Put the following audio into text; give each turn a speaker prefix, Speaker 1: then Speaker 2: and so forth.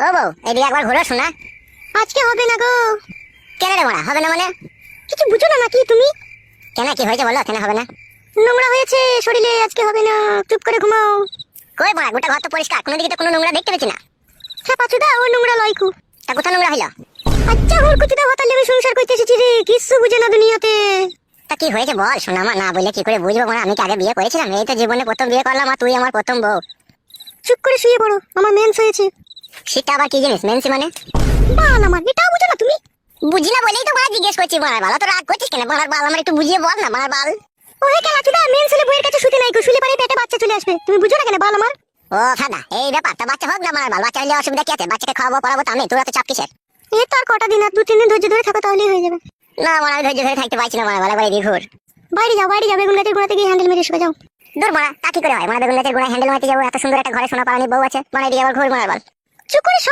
Speaker 1: ও বউ, এদিকে একবার ঘুরো শোনা।
Speaker 2: আজকে হবে না গো।
Speaker 1: কেন রে মারা, হবে না মানে?
Speaker 2: কিছু বুঝো না নাকি তুমি?
Speaker 1: কেন, কি হয়েছে বলো, কেন হবে না?
Speaker 2: নোংরা হয়েছে শরীরে, আজকে হবে না, চুপ করে ঘুমাও।
Speaker 1: কই মারা, গোটা ঘর তো পরিষ্কার, কোনো দিকে তো কোনো নোংরা দেখতে পেছি না।
Speaker 2: হ্যাঁ পাচুদা, ও নোংরা লয়কু।
Speaker 1: তা কোথা নোংরা হইলো?
Speaker 2: আচ্ছা হুর কুচিদা হতালে আমি সংসার করতে এসেছি রে, কিচ্ছু বুঝে না দুনিয়াতে।
Speaker 1: তা কি হয়েছে বল শোনা, আমার না বললে কি করে বুঝবো মারা? আমি কি আগে বিয়ে করেছিলাম? এই তো জীবনে প্রথম বিয়ে করলাম, আর তুই আমার প্রথম বউ।
Speaker 2: চুপ করে শুয়ে পড়ো, আমার মেন্স হয়েছে।
Speaker 1: সেটা আবার কি জিনিস, মেন্সি মানে?
Speaker 2: বাল আমার, এটাও বুঝো না তুমি?
Speaker 1: বুঝি না বলেই তো মারা জিজ্ঞেস করছি। মারার বাল তো রাগ করছিস কেন? মারার বাল আমার একটু বুঝিয়ে বল না, মারার বাল।
Speaker 2: ও হে কালাচুদা, মেন্স হলে বইয়ের কাছে শুতে নাই গো, শুলে পারে পেটে বাচ্চা চলে আসবে, তুমি বুঝো না কেন বাল আমার?
Speaker 1: ও ফাদা, এই ব্যাপারটা, বাচ্চা হোক না মারার বাল, বাচ্চা হলে অসুবিধা কি আছে? বাচ্চাকে খাওয়াবো পড়াবো তো আমি, তোরা তো চাপ কিসের?
Speaker 2: এই তো আর কটা দিন, আর 2-3 দিন ধৈর্য ধরে থাকো তাহলেই হয়ে যাবে।
Speaker 1: না মারা, আমি ধৈর্য ধরে থাকতে পারছি না মারা, বাল একবার এদিকে ঘুর।
Speaker 2: বাইরে যাও, বাইরে যাও, বেগুন গাছের গোড়াতে গিয়ে হ্যান্ডেল মেরে শুয়ে যাও।
Speaker 1: দূর মারা, তা কি করে হয়? মারা বেগুন গাছের গোড়ায় হ্যান্ডেল মারতে যাবো? এত সুন্দর একটা ঘরে সোনা পালানি বউ আছে, মারা এদিকে আবার ঘুর মারার বাল।
Speaker 2: চুপ করে